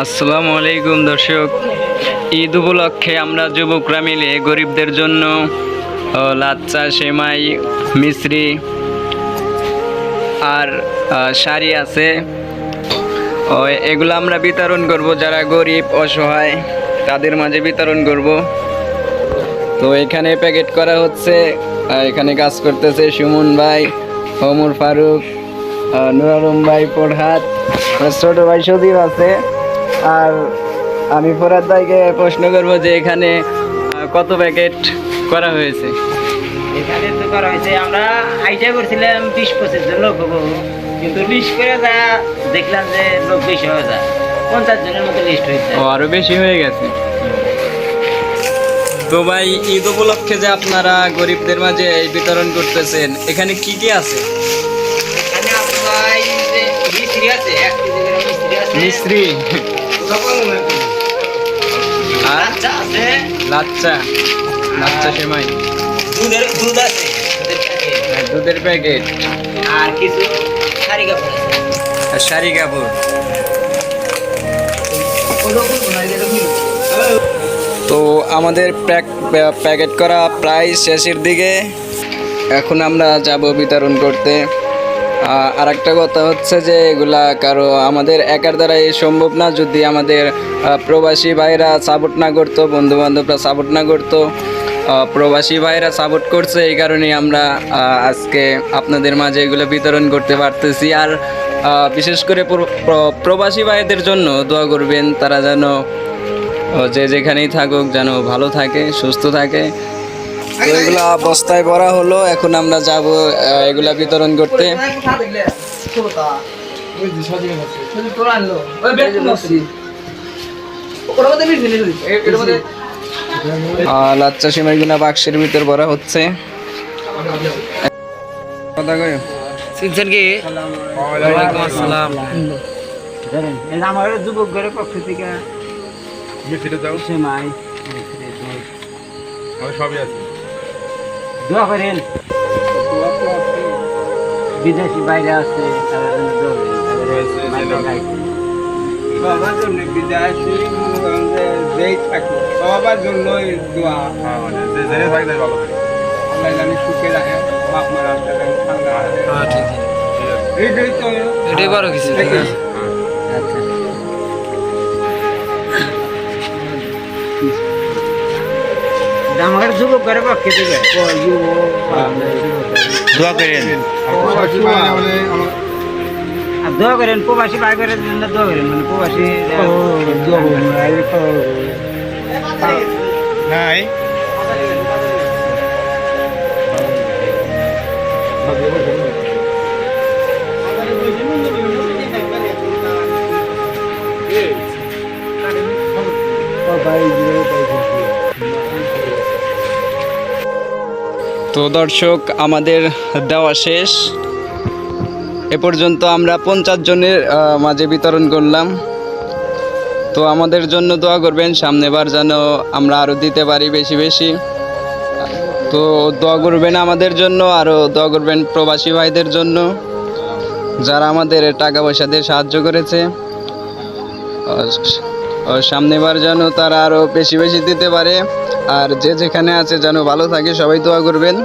আসসালামু আলাইকুম দর্শক, ঈদ উপলক্ষে আমরা যুবকরা মিলে গরিবদের জন্য লাচ্চা, সেমাই, মিশ্রি আর শাড়ি আছে, এগুলো আমরা বিতরণ করব। যারা গরিব অসহায় তাদের মাঝে বিতরণ করব। তো এখানে প্যাকেট করা হচ্ছে, এখানে কাজ করতেছে সুমন ভাই, ওমর ফারুক, নুর আলম ভাই, ফরহাদ, ছোট ভাই সদীপ আছে। আর আমি ফরহাদ ভাইকে প্রশ্ন করবো যে এখানে কত প্যাকেট করা হয়েছে। এখানে তো করা হয়েছে, আমরা আইডিয়া করছিলাম 20-25 জন লোক হবো, কিন্তু লিস্ট করে যা দেখলাম যে লোক বেশি হয়ে যায়, 50 জনের মতো লিস্ট হয়েছে। ও, আরো বেশি হয়ে গেছে। তো ভাই, ঈদ উপলক্ষে যে আপনারা গরিবদের মাঝে এই বিতরণ করতেছেন, এখানে কি কি আছে? এখানে আপনার যে মিস্ত্রি আছে, 1 কেজি করে মিস্ত্রি আছে, মিশ্রি আর আচ্ছা আছে, লাচ্চা, লাচ্চা সেমাই, দুধ আছে, দুধের প্যাকেট আর কিছু শাড়ি কাপড় আছে। আর শাড়ি কাপড়। তো আমাদের প্যাকেট করা প্রায় শেষের দিকে, এখন আমরা যাব বিতরণ করতে। আর একটা কথা হচ্ছে যে এগুলা কারো আমাদের একার দ্বারাই সম্ভব না। যদি আমাদের প্রবাসী ভাইরা সাপোর্ট না করতো, বন্ধু বান্ধবরা সাপোর্ট না করতো, প্রবাসী ভাইরা সাপোর্ট করছে, এই কারণেই আমরা আজকে আপনাদের মাঝে এগুলো বিতরণ করতে পারতেছি। আর বিশেষ করে প্রবাসী ভাইদের জন্য দোয়া করবেন, তারা যেন যে যেখানেই থাকুক যেন ভালো থাকে, সুস্থ থাকে। তো এগুলা বস্তায় ভরা হলো, এখন আমরা যাব এগুলা বিতরণ করতে। লাচ্চা সিমাইগুলা বাক্সের ভিতর ভরা হচ্ছে। কথা কই শুনছেন কি? ওয়ালাইকুম আসসালাম। আমার যুবক ঘরের পক্ষ থেকে সেমাই, সবই আছে। দোয়া করেন, বিদেশি বাইরে আছে তাদের জন্য দোয়া করেন। সবার জন্য বিদেশি যেই থাকে সবার জন্যই দোয়া। আল্লাহ জানি সুখে রাখে, বাপ মা রাস্তা জানি ঠান্ডা রাখে। এইটাই তো, এটাই বড় কিছু। আচ্ছা, আমার যুবক ঘরের পক্ষে থেকে দোয়া করেন। দোয়া করেন, প্রবাসী ভাই করার জন্য দোয়া করেন, মানে প্রবাসী নাই তো দর্শক, আমাদের দেওয়া শেষ। এ পর্যন্ত আমরা 50 জনের মাঝে বিতরণ করলাম। তো আমাদের জন্য দোয়া করবেন, সামনেবার যেন আমরা আরও দিতে পারি বেশি বেশি। তো দোয়া করবেন আমাদের জন্য, আরও দোয়া করবেন প্রবাসী ভাইদের জন্য যারা আমাদের টাকা পয়সা দিয়ে সাহায্য করেছে। সামনেবার যেন তারা আরও বেশি বেশি দিতে পারে। আর যে যেখানে আছে যেন ভালো থাকে, সবাই দোয়া করবেন।